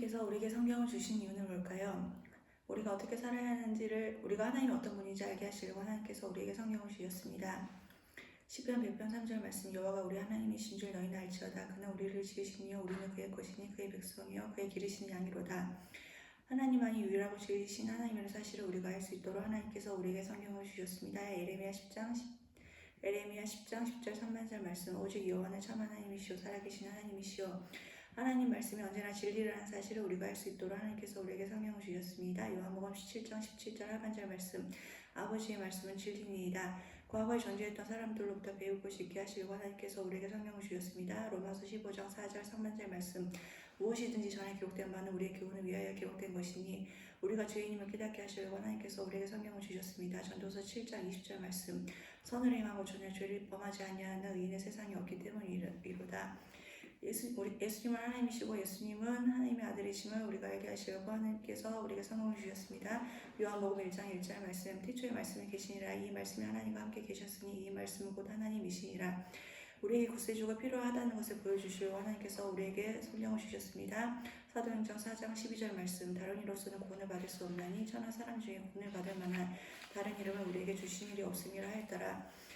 하나님께서 우리에게 성경을 주신 이유는 뭘까요? 우리가 어떻게 살아야 하는지를, 우리가 하나님이 어떤 분인지 알게 하시려고 하나님께서 우리에게 성경을 주셨습니다. 시편 100편 3절 말씀, 여호와가 우리 하나님이신 줄 너희는 알지어다. 그는 우리를 지으시니요 우리는 그의 것이니 그의 백성이요 그의 기르신 양이로다. 하나님만이 유일하고 진리신 하나님이라는 사실을 우리가 알 수 있도록 하나님께서 우리에게 성경을 주셨습니다. 에레미야 10장 10절 3만절 말씀, 오직 여호와는 참 하나님이시오 살아계신 하나님이시오 하나님 말씀이 언제나 진리라는 사실을 우리가 알 수 있도록 하나님께서 우리에게 성경을 주셨습니다. 요한복음 17장 17절 하반절 말씀, 아버지의 말씀은 진리니이다. 과거에 존재했던 사람들로부터 배우고 싶게 하시려고 하나님께서 우리에게 성경을 주셨습니다. 로마서 15장 4절 3만절 말씀, 무엇이든지 전에 기록된 바는 우리의 교훈을 위하여 기록된 것이니 우리가 죄인임을 깨닫게 하시려고 하나님께서 우리에게 성경을 주셨습니다. 전도서 7장 20절 말씀, 선을 행하고 전혀 죄를 범하지 아니하는 의인의 세상에 없기 때문이로다. 예수님은 하나님이시고 예수님은 하나님의 아들이심을 우리가 알게 하시려고 하나님께서 우리에게 성경을 주셨습니다. 요한복음 1장 1절 말씀, 태초에 말씀이 계시니라. 이 말씀이 하나님과 함께 계셨으니 이 말씀은 곧 하나님이시니라. 우리에게 구세주가 필요하다는 것을 보여주시려고 하나님께서 우리에게 성경을 주셨습니다. 사도행전 4장 12절 말씀, 다른 이로서는 구원을 받을 수 없나니 천하 사람 중에 구원을 받을 만한 다른 이름을 우리에게 주신 일이 없음이라 하였더라.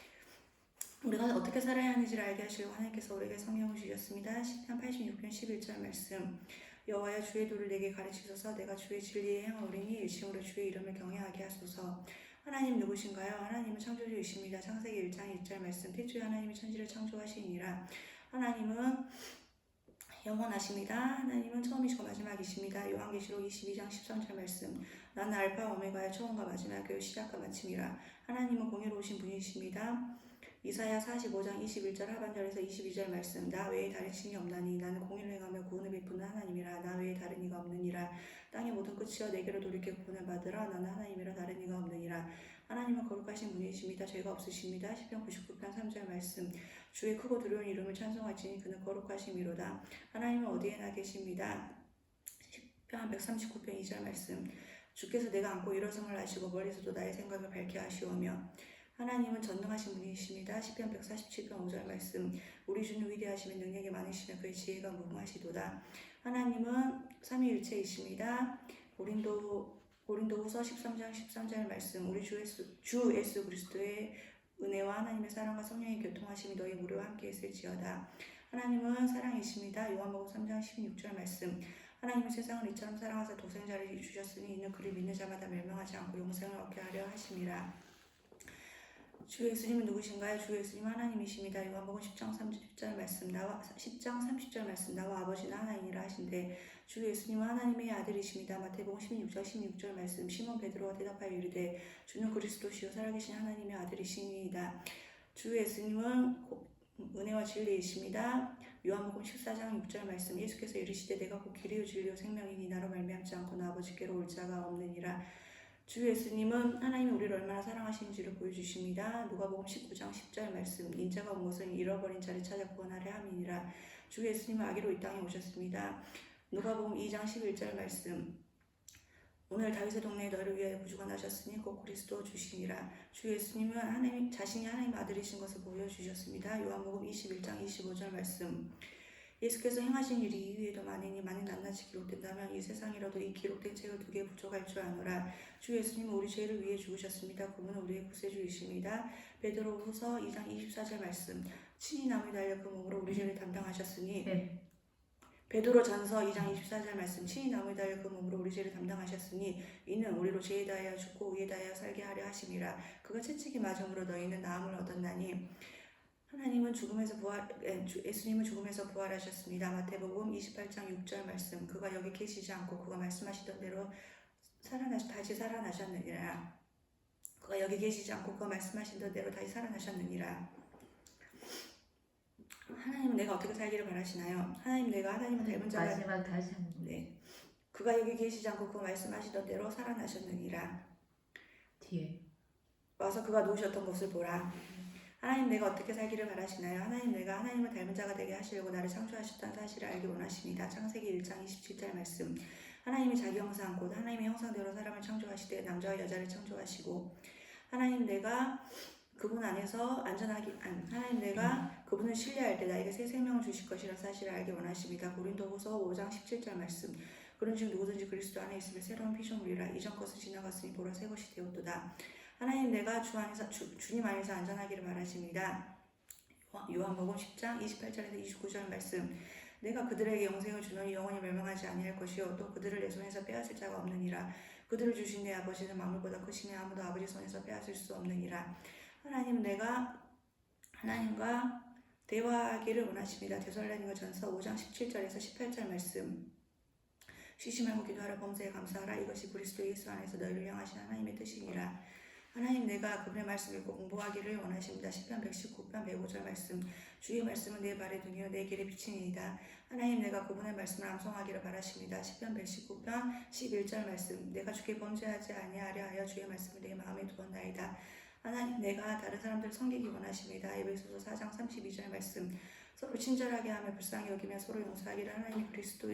우리가 어떻게 살아야 하는지를 알게 하시려고 하나님께서 우리에게 성경을 주셨습니다. 시편 86편 11절 말씀, 여호와여 주의 도를 내게 가르치소서. 내가 주의 진리에 행하오리니 일심으로 주의 이름을 경외하게 하소서. 하나님 누구신가요? 하나님은 창조주이십니다. 창세기 1장 1절 말씀, 태초에 하나님이 천지를 창조하시니라. 하나님은 영원하십니다. 하나님은 처음이시고 마지막이십니다. 요한계시록 22장 13절 말씀, 나는 알파 오메가의 처음과 마지막이요 시작과 마침이라. 하나님은 공의로우신 분이십니다. 이사야 45장 21절 하반절에서 22절 말씀, 나 외에 다른 신이 없나니 나는 공의를 행하며 구원을 베푸는 하나님이라. 나 외에 다른 이가 없느니라. 땅의 모든 끝이여 내게로 돌이켜 구원을 받으라. 나는 하나님이라 다른 이가 없느니라. 하나님은 거룩하신 분이십니다. 죄가 없으십니다. 시편 99편 3절 말씀, 주의 크고 두려운 이름을 찬송할지니 그는 거룩하심이로다. 하나님은 어디에나 계십니다. 시편 139편 2절 말씀, 주께서 내가 앉고 일어섬을 아시고 멀리서도 나의 생각을 밝게 하시오며. 하나님은 전능하신 분이십니다. 시편 147편 5절 말씀, 우리 주는 위대하시며 능력이 많으시며 그의 지혜가 무궁하시도다. 하나님은 삼위일체이십니다. 고린도후서 13장 13절 말씀, 우리 주 예수 그리스도의 은혜와 하나님의 사랑과 성령의 교통하심이 너희 무료와 함께 있을지어다. 하나님은 사랑이십니다. 요한복음 3장 16절 말씀, 하나님은 세상을 이처럼 사랑하사 독생자를 주셨으니 이는 그를 믿는 자마다 멸망하지 않고 영생을 얻게 하려 하심이라. 주 예수님은 누구신가요? 주 예수님은 하나님이십니다. 요한복음 10장 30절 말씀, 10장 30절 말씀, 나와 아버지는 하나이니라 하신대, 주 예수님은 하나님의 아들이십니다. 마태복음 16절 말씀, 시몬 베드로가 대답하여 이르되 주는 그리스도시요 살아계신 하나님의 아들이시니이다. 주 예수님은 은혜와 진리이십니다. 요한복음 14장 6절 말씀, 예수께서 이르시되 내가 곧 길이요 진리요 생명이니 나로 말미암지 않고는 아버지께로 올 자가 없느니라. 주 예수님은 하나님이 우리를 얼마나 사랑하시는지를 보여주십니다. 누가복음 19장 10절 말씀, 인자가 온 것은 잃어버린 자를 찾아 구원하려 함이니라. 주 예수님은 아기로 이 땅에 오셨습니다. 누가복음 2장 11절 말씀, 오늘 다윗의 동네에 너희를 위하여 구주가 나셨으니 곧 그리스도 주시니라. 주 예수님은 하나님 자신이 하나님 아들이신 것을 보여주셨습니다. 요한복음 21장 25절 말씀, 예수께서 행하신 일이 이후에도 많으니 많은 낱낱이 기록된다면 이 세상이라도 이 기록된 책을 2개 부족할 줄 아노라. 주 예수님은 우리 죄를 위해 죽으셨습니다. 그분은 우리의 구세주이십니다. 베드로후서 2장 24절 말씀, 친히 나무에 달려 그 몸으로 우리 죄를 담당하셨으니. 베드로전서 2장 24절 말씀, 친히 나무에 달려 그 몸으로 우리 죄를 담당하셨으니 이는 우리로 죄에 대하여 죽고 의에 대하여 살게 하려 하심이라. 그가 채찍이 맞음으로 너희는 나음을 얻었나니. 하나님은 예수님은 죽음에서 부활하셨습니다. 마태복음 28장 6절 말씀, 그가 여기 계시지 않고 그가 말씀하시던 대로 다시 살아나셨느니라. 그가 여기 계시지 않고 그가 말씀하시던 대로 다시 살아나셨느니라. 하나님은 내가 어떻게 살기를 바라시나요? 내가 하나님을 닮은 자가 마지막 다시 한 번. 네. 그가 여기 계시지 않고 그가 말씀하시던 대로 살아나셨느니라. 뒤에 와서 그가 누우셨던 곳을 보라. 하나님 내가 어떻게 살기를 바라시나요? 내가 하나님을 닮은 자가 되게 하시려고 나를 창조하셨다는 사실을 알기 원하십니다. 창세기 1장 27절 말씀, 하나님이 자기 형상 곧 하나님의 형상대로 사람을 창조하시되 남자와 여자를 창조하시고, 하나님 내가 그분 안에서 하나님 내가 그분을 신뢰할 때 나에게 새 생명을 주실 것이라는 사실을 알기 원하십니다. 고린도후서 5장 17절 말씀, 그런즉 누구든지 그리스도 안에 있으면 새로운 피조물이라. 이전 것은 지나갔으니 보라 새 것이 되었도다. 하나님 내가 주님 안에서 안전하기를 바라십니다. 요한복음 10장 28절에서 29절 말씀. 내가 그들에게 영생을 주노니 영원히 멸망하지 아니할 것이요 또 그들을 내 손에서 빼앗을 자가 없느니라. 그들을 주신 내 아버지는 만물보다 크시니 아무도 아버지 손에서 빼앗을 수 없느니라. 하나님 내가 하나님과 대화하기를 원하십니다. 데살로니가전서 5장 17절에서 18절 말씀. 쉬지 말고 기도하라. 범사에 감사하라. 이것이 그리스도 예수 안에서 너희를 향하신 하나님의 뜻이니라. 하나님 내가 그분의 말씀 읽고 공부하기를 원하십니다. 시편 119편 105절 말씀. 주의 말씀은 내 발의 등이요 내 길의 빛이니이다. 하나님 내가 그분의 말씀을 암송하기를 바라십니다. 시편 119편 11절 말씀. 내가 주께 범죄하지 아니하려 하여 주의 말씀을 내 마음에 두었나이다. 하나님 내가 다른 사람들을 섬기기 원하십니다. 에베소서 4장 32절 말씀. 서로 친절하게 하며 불쌍히 여기며 서로 용서하기를 하나님이 그리스도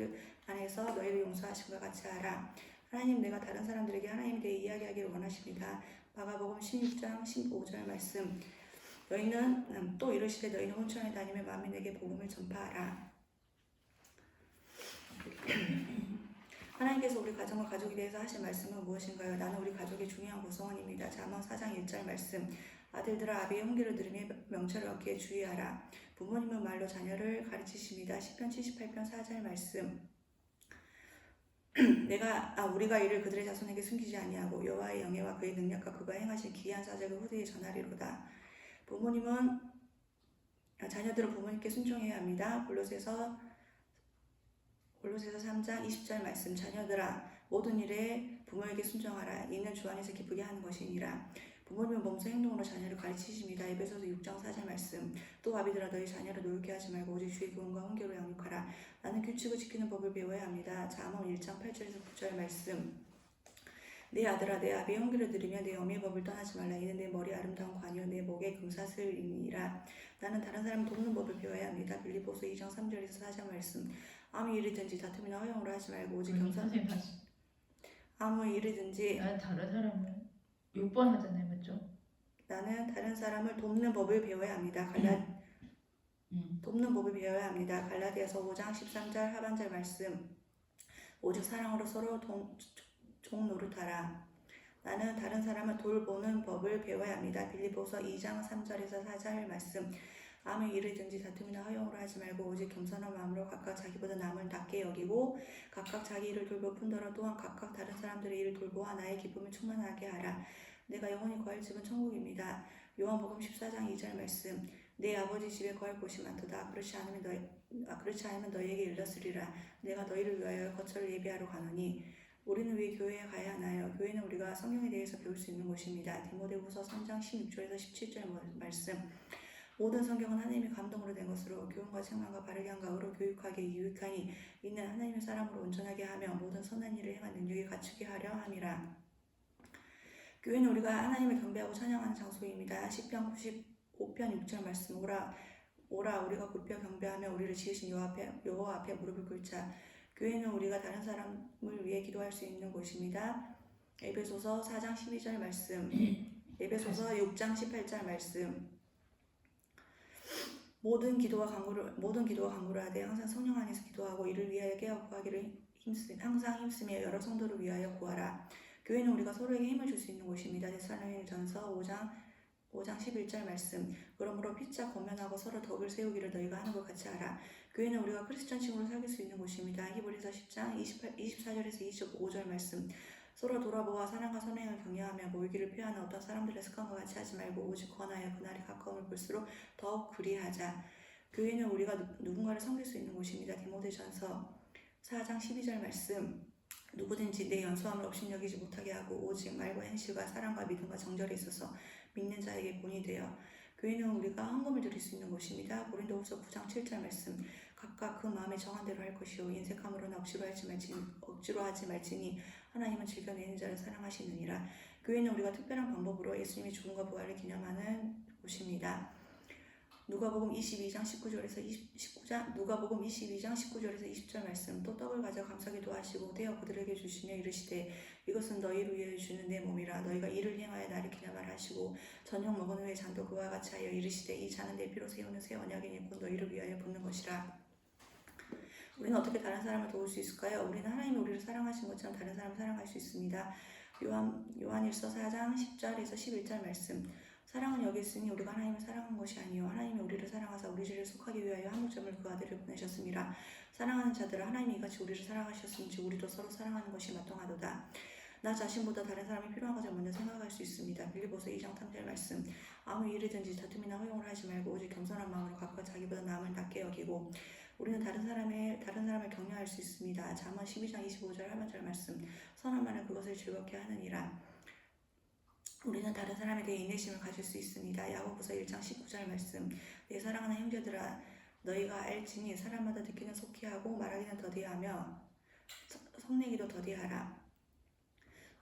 안에서 너희를 용서하심과 같이 하라. 하나님 내가 다른 사람들에게 하나님에 대해 이야기하기를 원하십니다. 마가복음 16장 15절 말씀. 너희는 또 이르시되 너희는 혼천에 다니며 만민 내게 복음을 전파하라. 하나님께서 우리 가정과 가족에 대해서 하신 말씀은 무엇인가요? 나는 우리 가족의 중요한 구성원입니다. 잠언 4장 1절 말씀. 아들들아 아비의 훈계를 들으며 명철을 얻기에 주의하라. 부모님은 말로 자녀를 가르치십니다. 시편 78편 4절 말씀. 우리가 이를 그들의 자손에게 숨기지 아니하고 여호와의 영예와 그의 능력과 그가 행하신 기이한 사적을 후대에 전하리로다. 자녀들은 부모님께 순종해야 합니다. 골로새서 3장 20절 말씀. 자녀들아 모든 일에 부모에게 순종하라. 이는 주 안에서 기쁘게 하는 것이니라. 부모님은 몸소 행동으로 자녀를 가르치십니다. 에베소서 6장 4절 말씀. 또 아비들아 너희 자녀를 노릇게 하지 말고 오직 주의 교훈과 훈계로 양육하라. 나는 규칙을 지키는 법을 배워야 합니다. 잠언 1장 8절에서 9절 말씀. 내 아들아 내 아비의 훈계를 들으며 내 어미의 법을 떠나지 말라. 이는 내 머리 아름다운 관이요 내 목의 금사슬이니라. 나는 다른 사람을 돕는 법을 배워야 합니다. 빌립보서 2장 3절에서 4절 말씀. 아무 일이든지 다툼이나 허용으로 하지 말고 오직 선생님 다시. 아무 일이든지 나는 다른 사람을 6번 하잖아요, 맞죠? 나는 다른 사람을 돕는 법을 배워야 합니다. 돕는 법을 배워야 합니다. 갈라디아서 5장 13절 하반절 말씀. 오직 사랑으로 서로 종 노릇하라. 나는 다른 사람을 돌보는 법을 배워야 합니다. 빌립보서 2장 3절에서 4절 말씀. 아무 일이든지 다툼이나 허용으로 하지 말고 오직 겸손한 마음으로 각각 자기보다 남을 낮게 여기고 각각 자기 일을 돌볼 뿐더러 또한 각각 다른 사람들의 일을 돌보아 나의 기쁨을 충만하게 하라. 내가 영원히 거할 집은 천국입니다. 요한복음 14장 2절 말씀. 내 아버지 집에 거할 곳이 많도다. 그렇지 않으면 너희에게 일렀으리라. 내가 너희를 위하여 거처를 예비하러 가노니. 우리는 왜 교회에 가야 하나요? 교회는 우리가 성경에 대해서 배울 수 있는 곳입니다. 디모데후서 3장 16절에서 17절 말씀. 모든 성경은 하나님의 감동으로 된 것으로 교훈과 책망과 바르게 함과 의로 교육하기에 유익하니 이는 하나님의 사람으로 온전하게 하며 모든 선한 일을 행한 능력에 갖추게 하려 함이라. 교회는 우리가 하나님을 경배하고 찬양하는 장소입니다. 시편 95편 6절 말씀. 오라 우리가 굽혀 경배하며 우리를 지으신 여호와 앞에 무릎을 꿇자. 교회는 우리가 다른 사람을 위해 기도할 수 있는 곳입니다. 에베소서 4장 12절 말씀. 에베소서 6장 18절 말씀. 모든 기도와 간구를 하되 항상 성령 안에서 기도하고 이를 위하여 깨어 구하기를 항상 힘쓰며 여러 성도를 위하여 구하라. 교회는 우리가 서로에게 힘을 줄 수 있는 곳입니다. 데살로니가전서 5장 11절 말씀. 그러므로 피차 권면하고 서로 덕을 세우기를 너희가 하는 것 같이 하라. 교회는 우리가 크리스천식으로 사귈 수 있는 곳입니다. 히브리서 10장 24절에서 25절 말씀. 서로 돌아보아 사랑과 선행을 격려하며 모이기를 표하는 어떤 사람들의 습관과 같이 하지 말고 오직 권하여 그날이 가까움을 볼수록 더욱 그리하자. 교회는 우리가 누군가를 섬길 수 있는 곳입니다. 디모데전서 4장 12절 말씀. 누구든지 내 연소함을 업신여기지 못하게 하고 오직 말과 행실과 사랑과 믿음과 정절에 있어서 믿는 자에게 본이 되어. 교회는 우리가 헌금을 드릴 수 있는 곳입니다. 고린도후서 9장 7절 말씀. 각각 그 마음에 정한 대로 할 것이요 인색함으로는 억지로 하지 말지니 하나님은 즐겨내는 자를 사랑하시느니라. 교회는 우리가 특별한 방법으로 예수님의 죽음과 부활을 기념하는 곳입니다. 누가복음 22장 19절에서 20절 말씀. 또 떡을 가져 감사기도 하시고 떼어 그들에게 주시며 이르시되 이것은 너희를 위하여 주는 내 몸이라. 너희가 이를 행하여 나를 기념하라 하시고 저녁 먹은 후에 잔도 그와 같이 하여 이르시되 이 잔은 내 피로 세우는 새 언약이니 곧 너희를 위하여 붓는 것이라. 우리는 어떻게 다른 사람을 도울 수 있을까요? 우리는 하나님이 우리를 사랑하신 것처럼 다른 사람을 사랑할 수 있습니다. 요한일서 4장 10절에서 11절 말씀. 사랑은 여기 있으니 우리가 하나님을 사랑한 것이 아니요 하나님이 우리를 사랑하사 우리 죄를 속하기 위하여 한 목숨을 그 아들을 보내셨습니다. 사랑하는 자들아 하나님이 이같이 우리를 사랑하셨은지 우리도 서로 사랑하는 것이 마땅하도다. 나 자신보다 다른 사람이 필요한 것을 먼저 생각할 수 있습니다. 빌립보서 2장 3절 말씀. 아무 일이든지 다툼이나 허용을 하지 말고 오직 겸손한 마음으로 각각 자기보다 남을 낮게 여기고. 우리는 다른 사람을 격려할 수 있습니다. 잠언 12장 25절 하반절 말씀. 선한 말은 그것을 즐겁게 하느니라. 우리는 다른 사람에 대해 인내심을 가질 수 있습니다. 야고보서 1장 19절 말씀. 내 사랑하는 형제들아 너희가 알지니 사람마다 듣기는 속히 하고 말하기는 더디하며 성내기도 더디하라.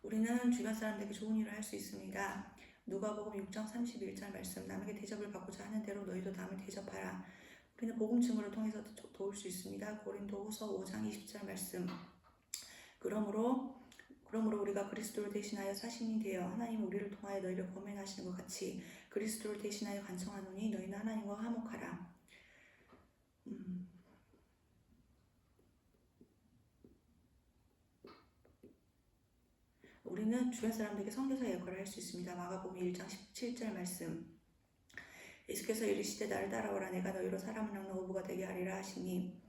우리는 주변 사람들에게 좋은 일을 할 수 있습니다. 누가복음 6장 31절 말씀. 남에게 대접을 받고자 하는 대로 너희도 남을 대접하라. 우리는 복음 증거를 통해서 도울 수 있습니다. 고린도후서 5장 20절 말씀. 그러므로 우리가 그리스도를 대신하여 사신이 되어 하나님 우리를 통하여 너희를 권면하시는 것 같이 그리스도를 대신하여 간청하노니 너희는 하나님과 화목하라. 우리는 주변 사람들에게 선교사 역할을 할 수 있습니다. 마가복음 1장 17절 말씀. 예수께서 이르시되 나를 따라오라 내가 너희로 사람을 낚는 어부가 되게 하리라 하시니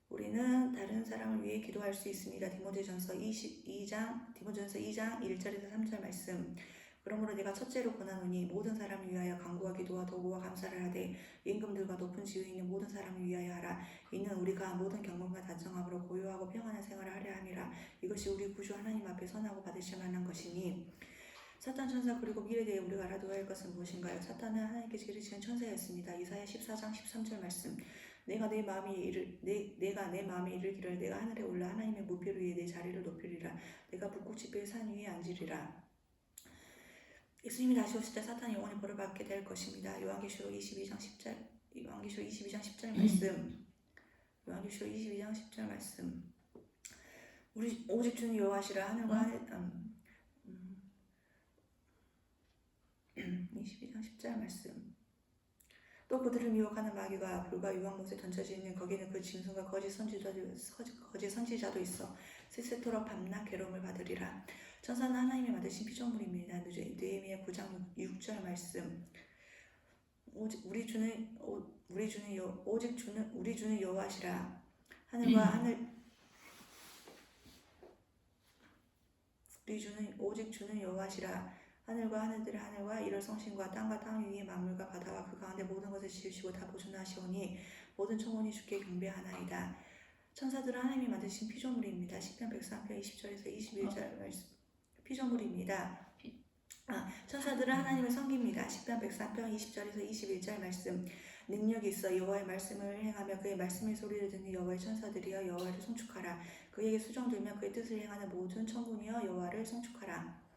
우리는 다른 사람을 위해 기도할 수 있습니다. 디모데전서 2장 1절에서 3절 말씀. 그러므로 내가 첫째로 권하노니 모든 사람을 위하여 간구와 기도와 도구와 감사를 하되 임금들과 높은 지위 있는 모든 사람을 위하여 하라. 이는 우리가 모든 경건과 단정함으로 고요하고 평안한 생활을 하려 함이라. 이것이 우리 구주 하나님 앞에 선하고 받으실 만한 것이니. 사탄 천사 그리고 미래에 대해 우리가 알아둬야 할 것은 무엇인가요? 사탄은 하나님께 죄를 지은 천사였습니다. 이사야 14장 13절 말씀. 내가 내 마음에 이르기를 내가 하늘에 올라 하나님의 무별 위에 내 자리를 높이리라. 내가 북극지폐의 산 위에 앉으리라. 예수님이 다시 오실 때 사탄이 영원히 벌을 받게 될 것입니다. 요한계시록 22장 10절 말씀. 요한계시록 22장 10절 말씀. 우리 오직 주는 여호와시라. 하늘과 22장 10절 말씀. 또 그들을 미혹하는 마귀가 불과 유황못에 던져지는 거기는 그 짐승과 거짓 선지자도 있어 세세토록 밤낮 괴로움을 받으리라. 천사는 하나님이 만드신 피조물입니다. 느헤미야 9장 6절 말씀. 우리 주는 여호와시라. 오직 주는 여호와시라. 하늘과 하늘들의 하늘과 이를 성신과 땅과 땅 위의 만물과 바다와 그 가운데 모든 것을 지으시고 다 보존하시오니 모든 청혼이 주께 경배하나이다. 천사들은 하나님이 만드신 피조물입니다. 시편 103편 20절에서 21절 말씀. 피조물입니다. 천사들은 하나님을 섬깁니다. 시편 103편 20절에서 21절 말씀. 능력이 있어 여호와의 말씀을 행하며 그의 말씀의 소리를 듣는 여호와의 천사들이여 여호와를 송축하라. 그에게 수종들며 그의 뜻을 행하는 모든 천군이여 여호와를 송축하라.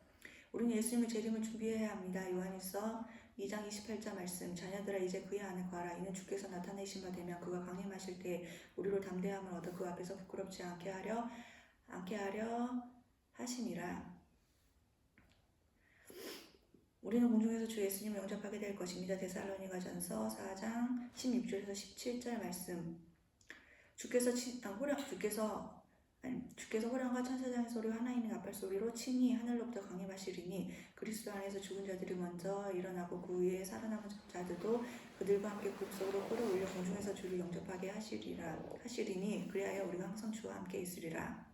우리는 예수님의 재림을 준비해야 합니다. 요한일서 2장 28절 말씀. 자녀들아 이제 그의 안에 거하라. 이는 주께서 나타내신 바 되면 그가 강림하실 때 우리로 담대함을 얻어 그 앞에서 부끄럽지 않게 하려 하시니라. 우리는 공중에서 주 예수님을 영접하게 될 것입니다. 데살로니가전서 4장 16절에서 17절 말씀. 주께서 호령과 천사장의 소리와 하나님의 나팔 소리로 친히 하늘로부터 강림하시리니 그리스도 안에서 죽은 자들이 먼저 일어나고 그 위에 살아남은 자들도 그들과 함께 구름 속으로 끌어올려 공중에서 주를 영접하게 하시리니 그리하여 우리가 항상 주와 함께 있으리라.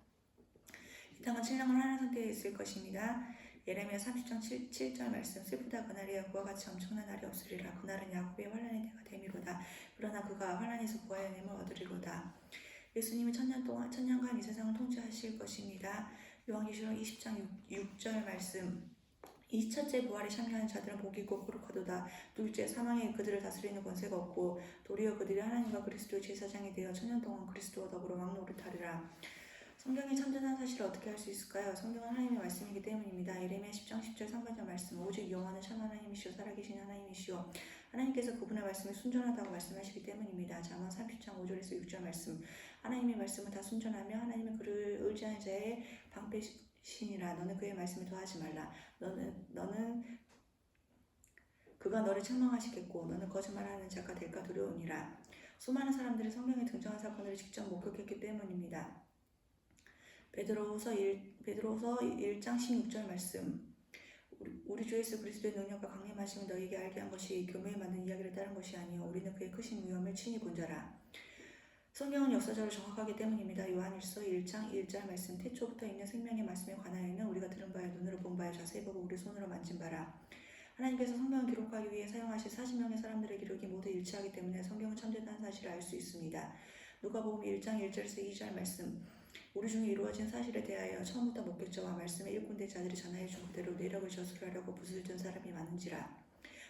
이 땅은 신랑을 하는 상태에 있을 것입니다. 예레미야 30장 7절 말씀. 슬프다 그날이야 그와 같이 엄청난 날이 없으리라. 그날은 야곱의 환난의 때가 됨이로다. 그러나 그가 환난에서 구하여냄을 얻으리로다. 예수님이 천년간 이 세상을 통치하실 것입니다. 요한계시록 20장 6절 말씀. 이 첫째 부활에 참여하는 자들은 복이 있고 거룩하도다. 둘째 사망에 그들을 다스리는 권세가 없고 도리어 그들이 하나님과 그리스도의 제사장이 되어 천년 동안 그리스도와 더불어 왕노릇하리라. 성경이 참전한 사실을 어떻게 할 수 있을까요? 성경은 하나님의 말씀이기 때문입니다. 예레미야 10장 10절 상반절 말씀. 오직 여호와는 참 하나님이시오 살아계신 하나님이시오. 하나님께서 그분의 말씀이 순전하다고 말씀하시기 때문입니다. 잠언 30장 5절에서 6절 말씀. 하나님의 말씀은 다 순전하며 하나님은 그를 의지하는 자의 방패시니라. 너는 그의 말씀을 더하지 말라. 너는 그가 너를 책망하시겠고 너는 거짓말하는 자가 될까 두려우니라. 수많은 사람들이 성경에 등장한 사건을 직접 목격했기 때문입니다. 베드로후서 1장 16절 말씀. 우리 주 예수 그리스도의 능력과 강림하심을 너희에게 알게 한 것이 교묘히 만든 이야기를 따른 것이 아니요 우리는 그의 크신 위엄을 친히 본 자라. 성경은 역사적으로 정확하기 때문입니다. 요한일서 1장 1절 말씀. 태초부터 있는 생명의 말씀에 관하여는 우리가 들은 바에 눈으로 본 바에 자세히 보고 우리 손으로 만진 바라. 하나님께서 성경을 기록하기 위해 사용하신 40명의 사람들의 기록이 모두 일치하기 때문에 성경은 참되다는 사실을 알 수 있습니다. 누가복음 1장 1절에서 2절 말씀. 우리 중에 이루어진 사실에 대하여 처음부터 목격자와 말씀의 일꾼대 자들이 전하여 준 그대로 내력을 저술하려고 붓을 든 사람이 많은지라.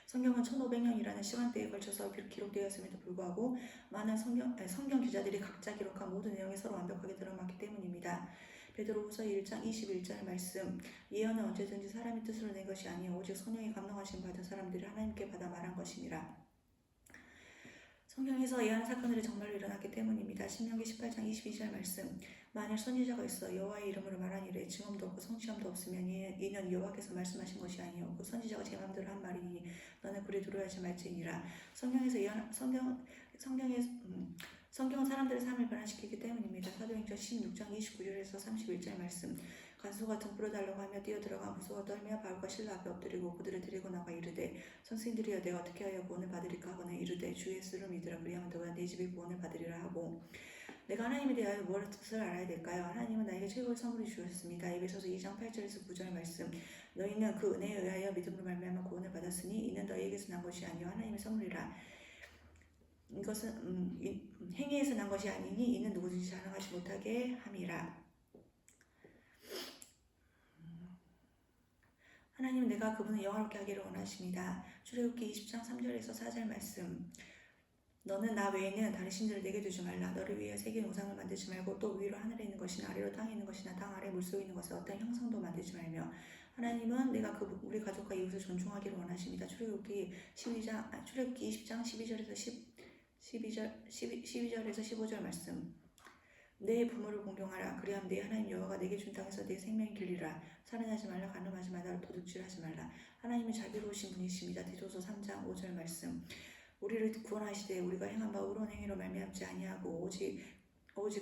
성경은 1500년이라는 시간대에 걸쳐서 기록되었음에도 불구하고 많은 성경 기자들이 각자 기록한 모든 내용이 서로 완벽하게 들어맞기 때문입니다. 베드로후서 1장 21절 말씀. 예언은 언제든지 사람의 뜻으로 낸 것이 아니요 오직 성령이 감동하심 받은 사람들이 하나님께 받아 말한 것임이라. 성경에서 예언 사건들이 정말로 일어났기 때문입니다. 신명기 18장 22절 말씀. 만일 선지자가 있어 여호와의 이름으로 말하니래 증언도 없고 성취함도 없으면 이는 여호와께서 말씀하신 것이 아니요 그 선지자가 제 마음대로 한 말이니 너는 그리 두려워하지 말지니라. 성경은 사람들의 삶을 변화시키기 때문입니다. 사도행전 16장 29절에서 31절 말씀. 간수가 등불을 달라고 하며 뛰어들어가 무서워 떨며 바울과 실라 앞에 엎드리고 그들을 데리고 나가 이르되 선생들이여 내가 어떻게 하여 구원을 받으리까 하거늘 이르되 주 예수를 믿으라 그리하면 너와 네 집이 구원을 받으리라 하고. 내가 하나님에 대하여 무엇을 뜻을 알아야 될까요? 하나님은 나에게 최고의 선물을 주셨습니다. 에베소서 2장 8절에서 9절 말씀. 너희는 그 은혜에 의하여 믿음으로 말미암아 구원을 받았으니 이는 너희에게서 난 것이 아니요 하나님의 선물이라. 이것은 행위에서 난 것이 아니니 이는 누구든지 자랑하지 못하게 함이라. 하나님은 내가 그분을 영화롭게 하기를 원하십니다. 출애굽기 20장 3절에서 4절 말씀. 너는 나 외에는 다른 신들을 내게 두지 말라. 너를 위해 새긴 우상을 만들지 말고 또 위로 하늘에 있는 것이나 아래로 땅에 있는 것이나 땅 아래 물속에 있는 것을 어떤 형상도 만들지 말며. 하나님은 내가 우리 가족과 이웃을 존중하기를 원하십니다. 출애굽기 20장 12절에서 12절에서 15절 말씀. 내 부모를 공경하라. 그리하면 내 하나님 여호와가 내게 준 땅에서 내 생명이 길리라. 살인하지 말라. 간음하지 말라. 도둑질하지 말라. 하나님은 자비로우신 분이십니다. 디도서 3장 5절 말씀. 우리를 구원하시되 우리가 행한 바 의로운 행위로 말미암지 아니하고 오직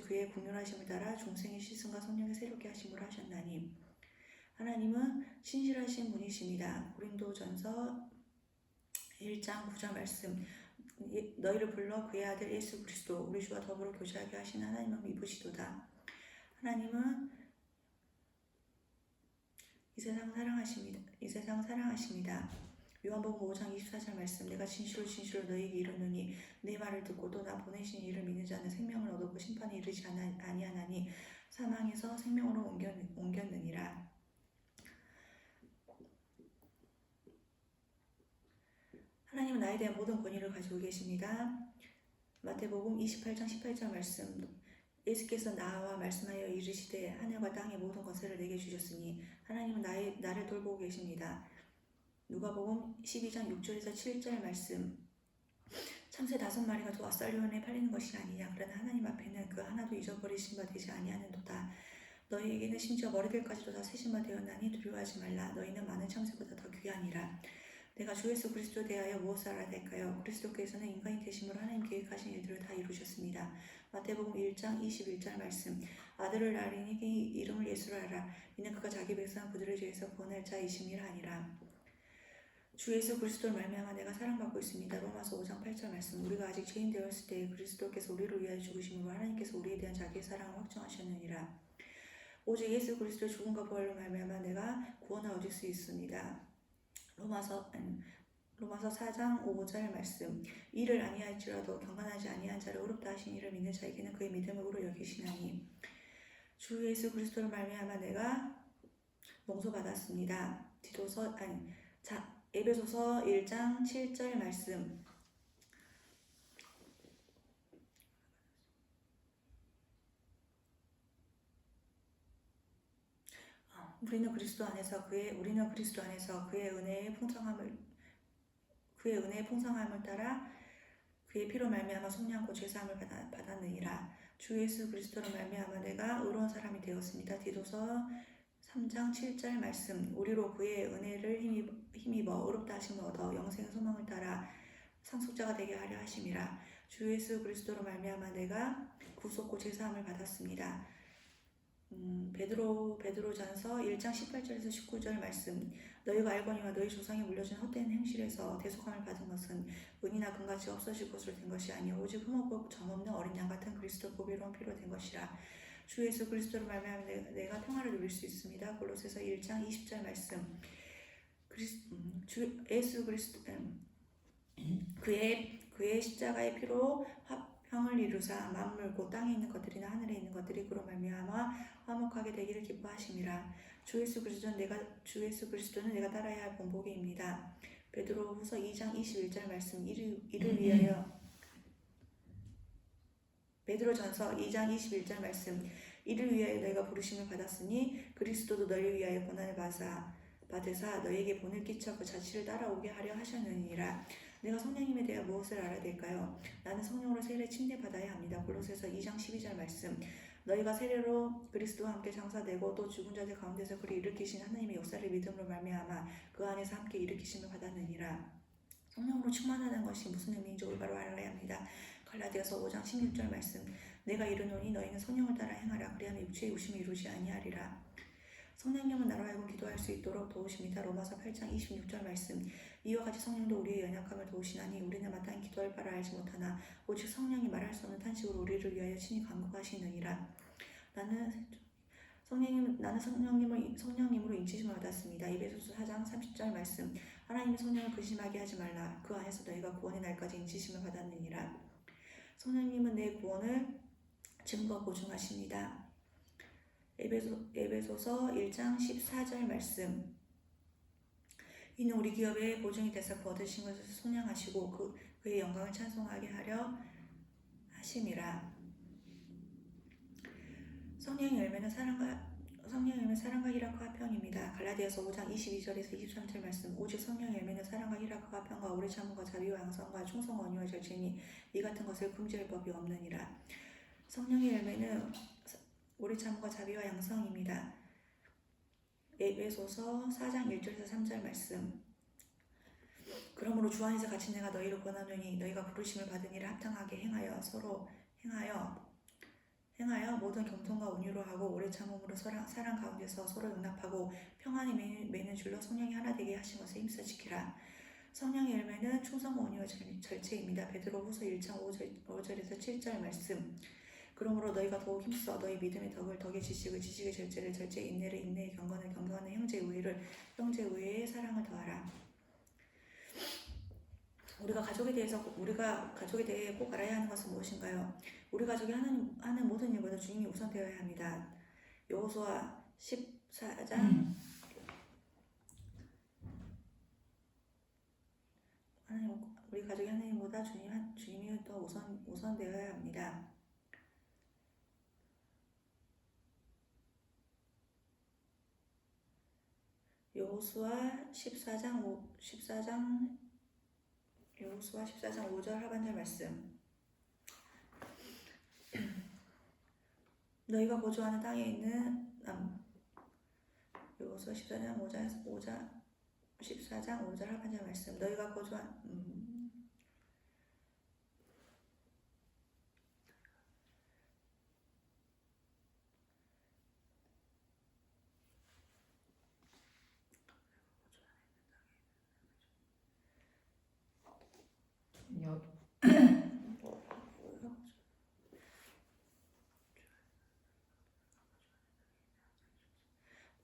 그의 긍휼하심을 따라 중생의 시승과 성령의 새롭게 하심으로 하셨나니. 하나님은 신실하신 분이십니다. 고린도전서 1장 9절 말씀. 너희를 불러 그의 아들 예수 그리스도 우리 주와 더불어 교제하게 하신 하나님은 미쁘시도다. 하나님은 이 세상 사랑하십니다. 요한복음 5장 24절 말씀. 내가 진실로 너희에게 이르노니 내 말을 듣고 또 나 보내신 이를 믿는 자는 생명을 얻고 심판에 이르지 아니하나니 사망에서 생명으로 옮겼느니라. 하나님은 나에 대한 모든 권위를 가지고 계십니다. 마태복음 28장 18절 말씀. 예수께서 나와 말씀하여 이르시되 하늘과 땅의 모든 권세를 내게 주셨으니 하나님은 나를 돌보고 계십니다. 누가복음 12장 6절에서 7절 말씀. 참새 5마리가 두어 썰리원에 팔리는 것이 아니냐. 그러나 하나님 앞에는 그 하나도 잊어버리신 바 되지 아니하는도다. 너희에게는 심지어 머리들까지도 다 세신 바 되었나니 두려워하지 말라. 너희는 많은 참새보다 더 귀하니라. 내가 주 예수 그리스도에 대하여 무엇을 알아야 될까요? 그리스도께서는 인간이 되심으로 하나님 계획하신 일들을 다 이루셨습니다. 마태복음 1장 21절 말씀. 아들을 낳으리니 이름을 예수로 하라. 이는 그가 자기 백성 그들을 죄에서 구원할 자이심이라 하니라. 주 예수 그리스도를 말미암아 내가 사랑받고 있습니다. 로마서 5장 8절 말씀. 우리가 아직 죄인 되었을 때 그리스도께서 우리를 위하여 죽으심으로 하나님께서 우리에 대한 자기의 사랑을 확정하셨느니라. 오직 예수 그리스도의 죽음과 부활로 말미암아 내가 구원을 얻을 수 있습니다. 로마서 4장 5절 말씀. 이를 아니할지라도 경건하지 아니한 자를 의롭다 하신 이를 믿는 자에게는 그의 믿음을 의로 여기시나니. 주 예수 그리스도를 말미암아 내가 용서받았습니다. 에베소서 1장 7절 말씀. 우리는 그리스도 안에서 그의 은혜의 풍성함을 따라 그의 피로 말미암아 속량고 죄사함을 받았느니라. 주 예수 그리스도로 말미암아 내가 의로운 사람이 되었습니다. 디도서 3장 7절 말씀. 우리로 그의 은혜를 힘입어 의롭다 하심을 얻어 영생의 소망을 따라 상속자가 되게 하려 하심이라. 주 예수 그리스도로 말미암아 내가 구속고 제사함을 받았습니다. 베드로전서 1장 18절에서 19절 말씀. 너희가 알거니와 너희 조상이 물려준 헛된 행실에서 대속함을 받은 것은 은이나 금같이 없어질 것으로 된 것이 아니요 오직 흠없고 점없는 어린 양 같은 그리스도 보배로운 피로 된 것이라. 주 예수 그리스도로 말미암아 내가 평화를 누릴 수 있습니다. 골로새서 1장 20절 말씀. 주 예수 그리스도 그의 십자가의 피로 화평을 이루사 만물 곧 땅에 있는 것들이나 하늘에 있는 것들이 그로 말미암아 화목하게 되기를 기뻐하심이라. 주 예수 그리스도는 내가 따라야 할 본보기입니다. 베드로후서 2장 21절 말씀. 이를 위하여 베드로전서 2장 21절 말씀. 이를 위하여 너희가 부르심을 받았으니 그리스도도 너희를 위하여 고난을 받으사 너희에게 본을 끼쳐 그 자취를 따라오게 하려 하셨느니라. 내가 성령님에 대해 무엇을 알아야 될까요? 나는 성령으로 세례 침례받아야 합니다. 골로새서 2장 12절 말씀. 너희가 세례로 그리스도와 함께 장사되고 또 죽은 자들 가운데서 그를 일으키신 하나님의 역사를 믿음으로 말미암아 그 안에서 함께 일으키심을 받았느니라. 성령으로 충만하는 것이 무슨 의미인지 올바로 알아야 합니다. 갈라디아서 5장 16절 말씀. 내가 이르노니 너희는 성령을 따라 행하라. 그리하면 육체의 욕심을 이루지 아니하리라. 성령님은 나로 하여금 기도할 수 있도록 도우십니다. 로마서 8장 26절 말씀. 이와 같이 성령도 우리의 연약함을 도우시나니 우리는 마땅히 기도할 바를 알지 못하나 오직 성령이 말할 수 없는 탄식으로 우리를 위하여 친히 간구하시느니라. 나는 성령님으로 인치심을 받았습니다. 에베소서 4장 30절 말씀. 하나님의 성령을 근심하게 하지 말라. 그 안에서 너희가 구원의 날까지 인치심을 받았느니라. 성령님은 내 구원을 증거 보증하십니다. 에베소서 1장 14절 말씀. 이는 우리 기업의 보증이 되사 그 얻으신 것을 속량하시고 그의 영광을 찬송하게 하려 하심이라. 성령의 열매는 사랑과 희락과 화평입니다. 갈라디아서 5장 22절에서 23절 말씀. 오직 성령의 열매는 사랑과 희락과 화평과 오래 참음과 자비와 양선과 충성과 온유와 절제니 이 같은 것을 금지할 법이 없느니라. 성령의 열매는 오래 참음과 자비와 양성입니다. 에베소서 4장 1절에서 3절 말씀. 그러므로 주 안에서 같이 내가 너희를 권하노니 너희가 부르심을 받은 일을 합당하게 행하여 모든 경통과 온유로 하고 오래 참음으로 사랑 가운데서 서로 용납하고 평안히 매는 줄로 성령이 하나 되게 하신 것을 힘써 지키라. 성령의 열매는 충성과 온유와 절제입니다. 베드로후서 1장 5절에서 7절 말씀. 그러므로 너희가 더욱 힘써 너희 믿음의 덕을 덕의 지식을 지식의 절제를 절제의 인내를 인내의 경건을 경건의 형제의 우애를 형제의 우애에 사랑을 더하라. 우리가 가족에 대해 꼭 알아야 하는 것은 무엇인가요? 우리 가족이 하는 모든 일보다 주님이 우선되어야 합니다. 여호수아 14장 우리 가족이 하는 일보다 주님이 더 우선되어야 합니다. 여호수아 14장 5절 하반절 말씀. 너희가 거주하는 땅에 있는 여호수아 14장 5절 하반절 말씀. 너희가 거주한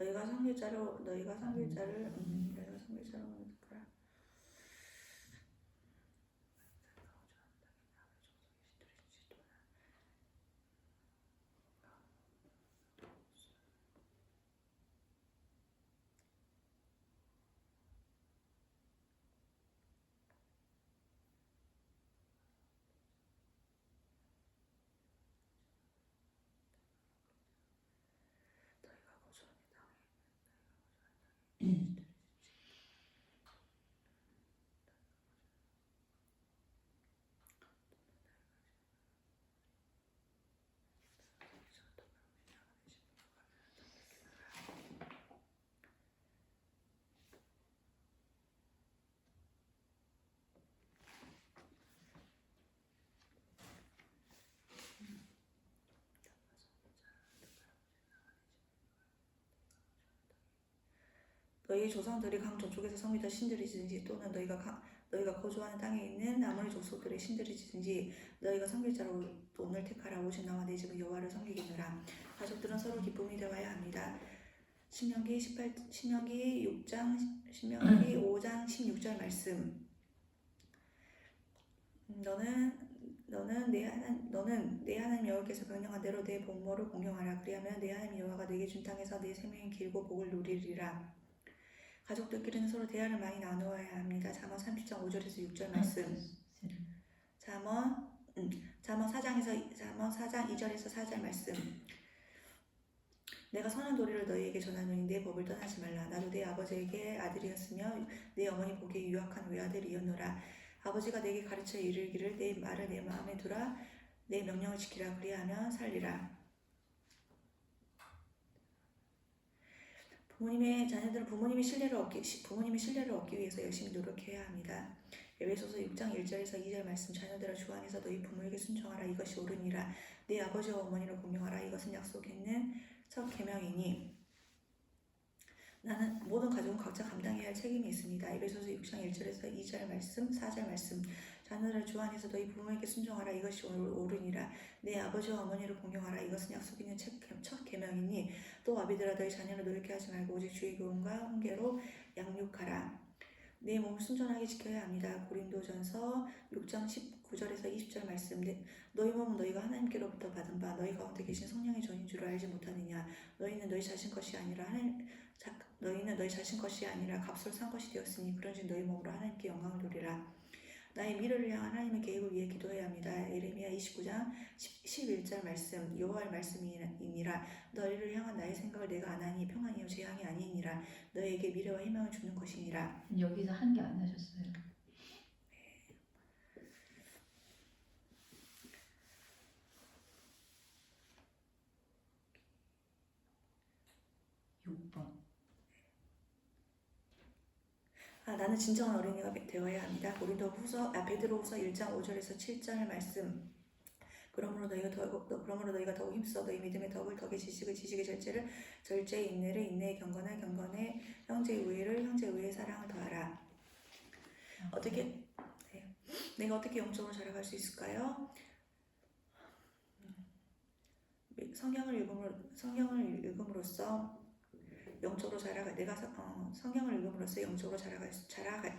너희가 성길자로 너희 조상들이 강 저쪽에서 섬기던 신들이든지 또는 너희가 거주하는 땅에 있는 아모리 족속들의 신들이든지 너희가 섬길 자로 또 오늘 택하라. 오직 나와 내 집은 여호와를 섬기겠노라. 가족들은 서로 기쁨이 되어야 합니다. 신명기 5장 16절 말씀. 너는 내 하나님 여호와께서 명령한 대로 내 본모를 공경하라. 그리하면 내 하나님 여호와가 내게 준 땅에서 내 생명이 길고 복을 누리리라. 가족들끼리는 서로 대화를 많이 나누어야 합니다. 잠언 30장 5절에서 6절 말씀. 잠언 4장 2절에서 4절 말씀. 내가 선한 도리를 너희에게 전하노니 내 법을 떠나지 말라. 나도 내 아버지에게 아들이었으며 내 어머니 보기에 유학한 외아들이었노라. 아버지가 내게 가르쳐 이르기를 내 말을 내 마음에 두라. 내 명령을 지키라. 그리하면 살리라. 자녀들은 부모님의 신뢰를 얻기 위해서 열심히 노력해야 합니다. 에베소서 6장 1절에서 2절 말씀. 자녀들아 주 안에서 너희 부모에게 순종하라. 이것이 옳으니라. 내 아버지와 어머니를 공경하라. 이것은 약속 있는 첫 계명이니 나는 모든 가족은 각자 감당해야 할 책임이 있습니다. 에베소서 6장 1절에서 2절 말씀, 4절 말씀. 자녀들아 주 안에서 너희 부모에게 순종하라. 이것이 옳으니라. 내 아버지와 어머니를 공경하라. 이것은 약속 있는 첫 계명이니 또 아비들아 너희 자녀를 노릇게 하지 말고 오직 주의 교훈과 훈계로 양육하라. 내 몸을 순전하게 지켜야 합니다. 고린도전서 6장 19절에서 20절 말씀. 너희 몸은 너희가 하나님께로부터 받은 바 너희 가운데 계신 성령의 전인 줄을 알지 못하느냐. 너희는 너희 자신 것이 아니라 값을 산 것이 되었으니 그런즉 너희 몸으로 하나님께 영광을 돌리라. 나의 미래를 향한 하나님의 계획을 위해 기도해야 합니다. 예레미야 29장 11절 말씀. 여호와의 말씀이니라. 너희를 향한 나의 생각을 내가 아나니 평안이요 재앙이 아니니라. 너희에게 미래와 희망을 주는 것이니라. 여기서 한 개 안 하셨어요. 6번. 나는 진정한 어린이가 되어야 합니다. 베드로후서 1장 5절에서 7절 말씀. 그러므로 너희가 더욱 힘써 너희 믿음의 덕을 덕의 지식의 절제의 인내를 인내의 경건의 형제의 의를 형제의 의의 사랑을 더하라. 내가 어떻게 영적으로 자라갈 수 있을까요? 성경을 읽음으로써 영적으로 성경을 읽음으로써 영적으로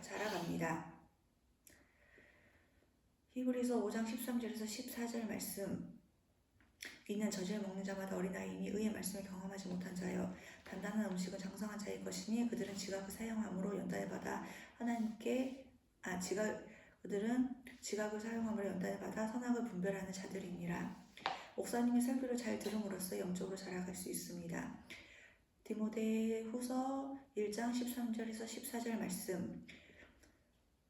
자라갑니다. 히브리서 5장 13절에서 14절 말씀. 이는 젖을 먹는 자마다 어린아이이니 의의 말씀을 경험하지 못한 자여 단단한 음식은 장성한 자의 것이니 그들은 지각을 사용함으로 연단을 받아 선악을 분별하는 자들이니라. 목사님의 설교를 잘 들음으로써 영적으로 자라갈 수 있습니다. 디모데후서 1장 13절에서 14절 말씀.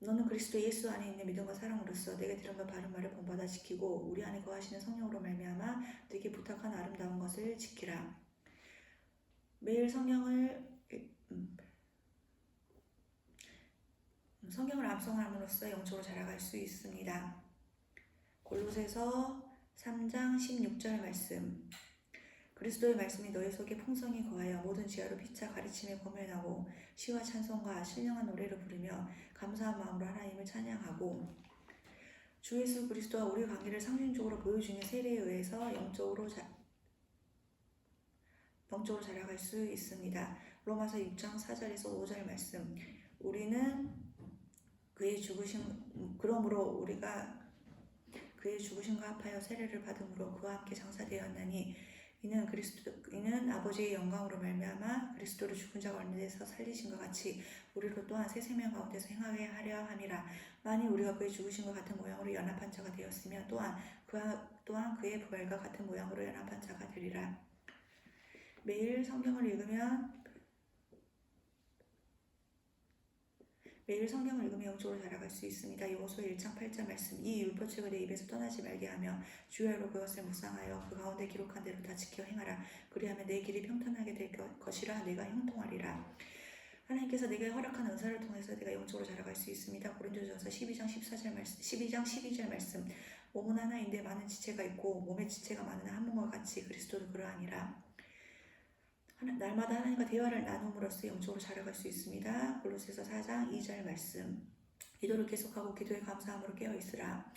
너는 그리스도 예수 안에 있는 믿음과 사랑으로서 내게 들은 바 바른 말을 본받아 지키고 우리 안에 거하시는 성령으로 말미암아 내게 부탁한 아름다운 것을 지키라. 매일 성경을 암송함으로써 영적으로 자라갈 수 있습니다. 골로새서 3장 16절 말씀. 그리스도의 말씀이 너희 속에 풍성히 거하여 모든 지혜로 피차 가르침에 권면하고 시와 찬송과 신령한 노래를 부르며 감사한 마음으로 하나님을 찬양하고 주 예수 그리스도와 우리 관계를 상징적으로 보여주는 세례에 의해서 영적으로 자라갈 수 있습니다. 로마서 6장 4절에서 5절 말씀. 그러므로 우리가 그의 죽으심과 합하여 세례를 받음으로 그와 함께 장사되었나니 이는 아버지의 영광으로 말미암아 그리스도를 죽은 자 가운데서 살리신 것 같이 우리로 또한 새 생명 가운데서 행하게 하려 함이라. 만일 우리가 그의 죽으심과 같은 모양으로 연합한 자가 되었으면 또한 그의 부활과 같은 모양으로 연합한 자가 되리라. 매일 성경을 읽으면 영적으로 자라갈 수 있습니다. 요고서 1장 8절 말씀. 이 율법책을 내 입에서 떠나지 말게 하며 주야로 그것을 묵상하여 그 가운데 기록한 대로 다 지켜 행하라. 그리하면 내 길이 평탄하게 될 것이라 내가 형통하리라. 하나님께서 내게 허락한 은사를 통해서 내가 영적으로 자라갈 수 있습니다. 고린도전서 12장 12절 말씀. 몸은 하나인데 많은 지체가 있고 몸에 지체가 많으나 한 몸과 같이 그리스도도 그러하니라. 날마다 하나님과 대화를 나눔으로써 영적으로 자라갈 수 있습니다. 골로새서 4장 2절 말씀. 기도를 계속하고 기도에 감사함으로 깨어있으라.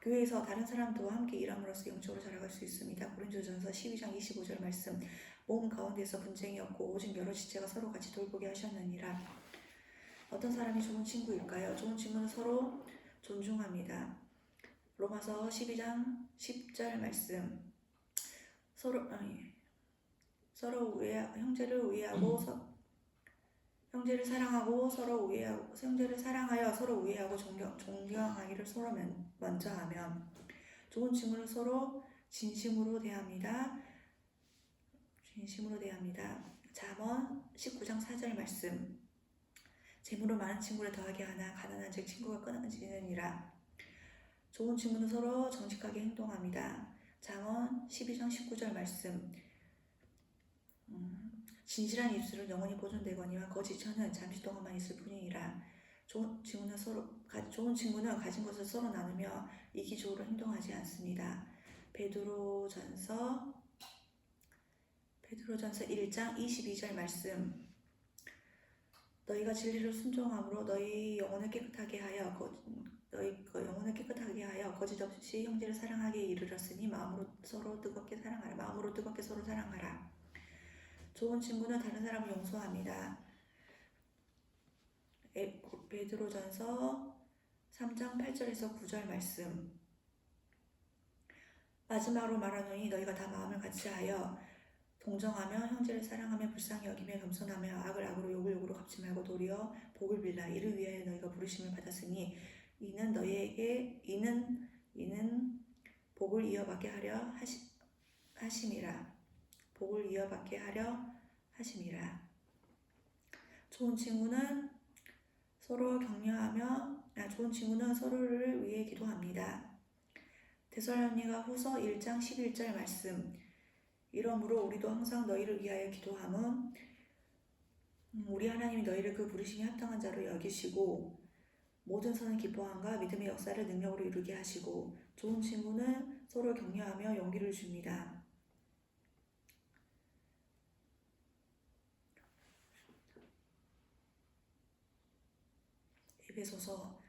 교회에서 다른 사람들과 함께 일함으로써 영적으로 자라갈 수 있습니다. 고린도전서 12장 25절 말씀. 몸 가운데서 분쟁이 없고 오직 여러 지체가 서로 같이 돌보게 하셨느니라. 어떤 사람이 좋은 친구일까요? 좋은 친구는 서로 존중합니다. 로마서 12장 10절 말씀. 형제를 사랑하여 서로 우애하고 존경하기를 서로 먼저 하면 좋은 친구는 서로 진심으로 대합니다. 잠언 19장 4절 말씀. 재물로 많은 친구를 더하게 하나 가난한 즉 친구가 끊어지느니라. 좋은 친구는 서로 정직하게 행동합니다. 잠언 12장 19절 말씀. 진실한 입술은 영원히 보존되거니와 거짓 혀는 잠시 동안만 있을 뿐이니라. 좋은 친구는 가진 것을 서로 나누며 이기적으로 행동하지 않습니다. 베드로전서 1장 22절 말씀. 너희가 진리를 순종함으로 너희 영혼을 깨끗하게 하여 거짓 없이 형제를 사랑하게 이르렀으니 마음으로 뜨겁게 서로 사랑하라. 좋은 친구는 다른 사람을 용서합니다. 베드로전서 3장 8절에서 9절 말씀. 마지막으로 말하노니 너희가 다 마음을 같이하여 동정하며 형제를 사랑하며 불쌍히 여기며 겸손하며 악을 악으로 욕을 욕으로 갚지 말고 도리어 복을 빌라. 이를 위하여 너희가 부르심을 받았으니 이는 복을 이어받게 하려 하심이라. 좋은 친구는 서로를 위해 기도합니다. 데살로니가 후서 1장 11절 말씀. 이러므로 우리도 항상 너희를 위하여 기도함은 우리 하나님이 너희를 그 부르심이 합당한 자로 여기시고 모든 선을 기뻐함과 믿음의 역사를 능력으로 이루게 하시고 좋은 친구는 서로 격려하며 용기를 줍니다. 에베소서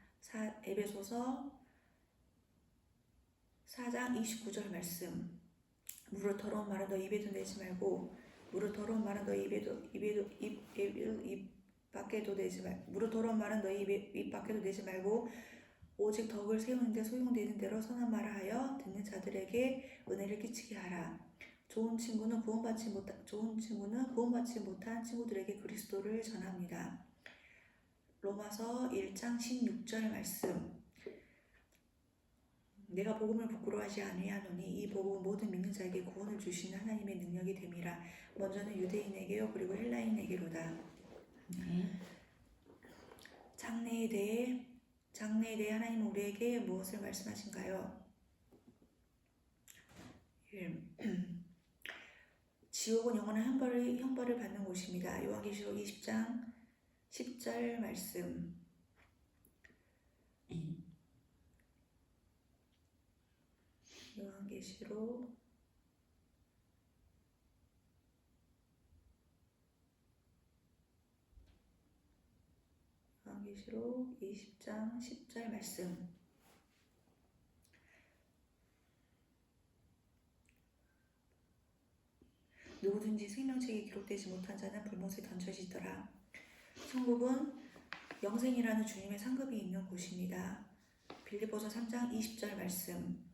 4장 29절 말씀. 무릇 더러운 말은 너 입에도 내지 말고 무릇 더러운 말은 너 입 밖에도 내지 말고 오직 덕을 세우는데 소용되는 대로 선한 말을 하여 듣는 자들에게 은혜를 끼치게 하라. 좋은 친구는 구원받지 못한 친구들에게 그리스도를 전합니다. 로마서 1장 16절 말씀. 내가 복음을 부끄러워하지 아니하노니 이 복음은 모든 믿는 자에게 구원을 주시는 하나님의 능력이 됨이라. 먼저는 유대인에게요 그리고 헬라인에게로다. 장래에 대해 하나님은 우리에게 무엇을 말씀하신가요? 지옥은 영원한 형벌을 받는 곳입니다. 요한계시록 20장 10절 말씀. 요한계시록 20장 10절 말씀. 누구든지 생명책에 기록되지 못한 자는 불못에 던져지더라. 천국은 영생이라는 주님의 상급이 있는 곳입니다. 빌립보서 3장 20절 말씀.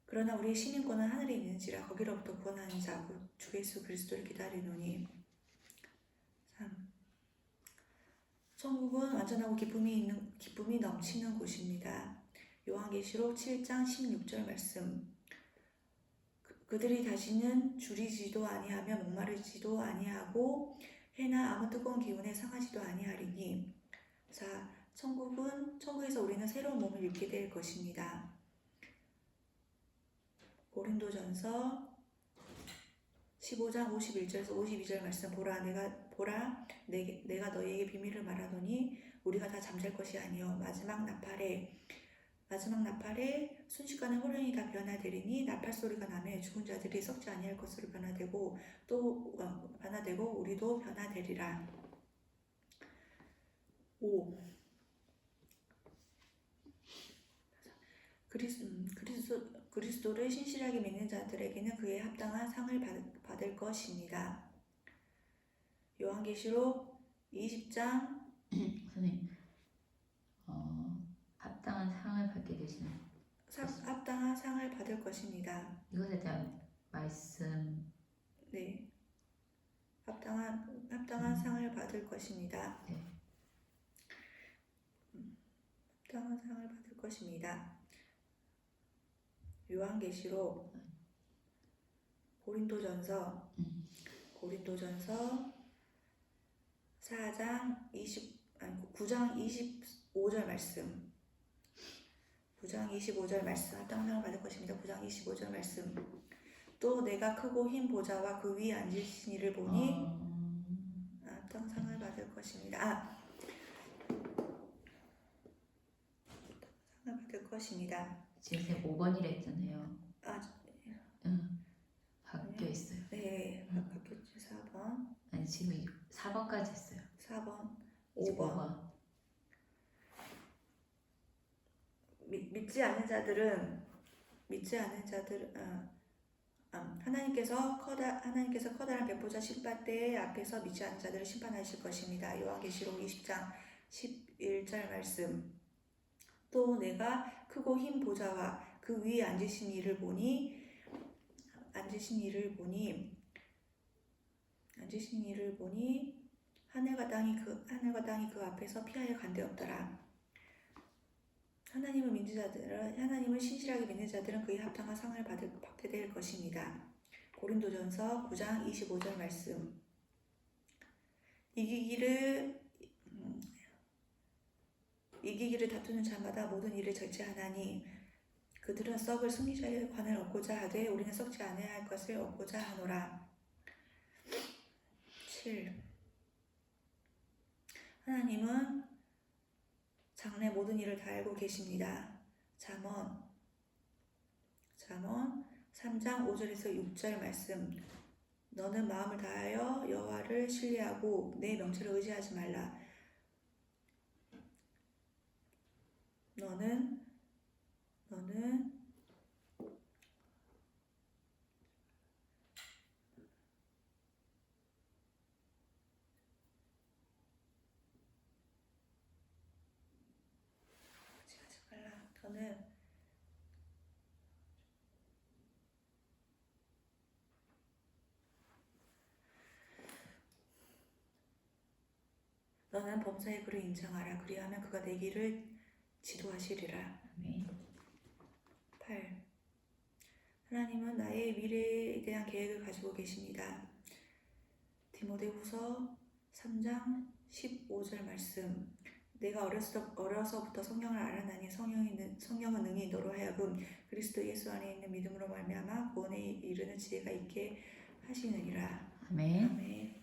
그러나 우리의 시민권은 하늘에 있는지라 거기로부터 구원하는 자 곧 주 예수 그리스도를 기다리노니. 3. 천국은 완전하고 기쁨이 넘치는 곳입니다. 요한계시록 7장 16절 말씀. 그들이 다시는 줄이지도 아니하며 목마르지도 아니하고 해나 아무 뜨거운 기운에 상하지도 아니하리니. 4. 천국에서 우리는 새로운 몸을 입게 될 것입니다. 고린도전서 15장 51절에서 52절 말씀. 보라 내가 너희에게 비밀을 말하노니 우리가 다 잠잘 것이 아니요 마지막 나팔에 마지막 나팔에 순식간에 호련이 다 변화되리니 나팔 소리가 나며 죽은 자들이 썩지 아니할 것으로 변화되고 또 변화되고 우리도 변화되리라. 5. 그리스도를 신실하게 믿는 자들에게는 그에 합당한 상을 받을 것입니다. 요한계시록 20장 선생님, 합당한 상을 받게 되시는 합당한 상을 받을 것입니다. 이것에 대한 말씀. 네, 합당한 상을 받을 것입니다. 네. 합당한 상을 받을 것입니다. 요한계시록 고린도전서 9장 25절 말씀. 9장 25절 말씀. 합당한 상을 받을 것입니다. 9장 25절 말씀. 또 내가 크고 흰 보좌와 그 위에 앉으신 이를 보니 합당한 상을 받을 것입니다. 상을 받을 것입니다. 지금 제 5번이라 했잖아요. 바뀌어 있어요. 네, 바뀌었죠. 4번. 아니, 지금 4번까지 했어요. 4번, 이제 5번. 믿지 않는 자들은 하나님께서 커다란 백보자 심판대 앞에서 믿지 않는 자들을 심판하실 것입니다. 요한계시록 20장 11절 말씀. 또 내가 크고 흰 보좌와 그 위에 앉으신 이를 보니 하늘과 땅이 그 앞에서 피하여 간되었더라. 하나님을 신실하게 믿는 자들은 그의 합당한 상을 받게 될 것입니다. 고린도전서 9장 25절 말씀. 이기기를 다투는 자마다 모든 일을 절제하나니 그들은 썩을 승리자의 관을 얻고자 하되 우리는 썩지 아니할 할 것을 얻고자 하노라. 7. 하나님은 장래 모든 일을 다 알고 계십니다. 잠언 3장 5절에서 6절 말씀. 너는 마음을 다하여 여호와를 신뢰하고 내 명철을 의지하지 말라. 너는 너는 범사의 그를 인정하라. 그리하면 그가 내 길을 지도하시리라. 아멘. 8. 하나님은 나의 미래에 대한 계획을 가지고 계십니다. 디모데후서 3장 15절 말씀. 내가 어려서부터 성령을 알아나니 성령은 능히 너로 하여금 그리스도 예수 안에 있는 믿음으로 말미암아 구원에 이르는 지혜가 있게 하시느니라. 아멘. 아멘.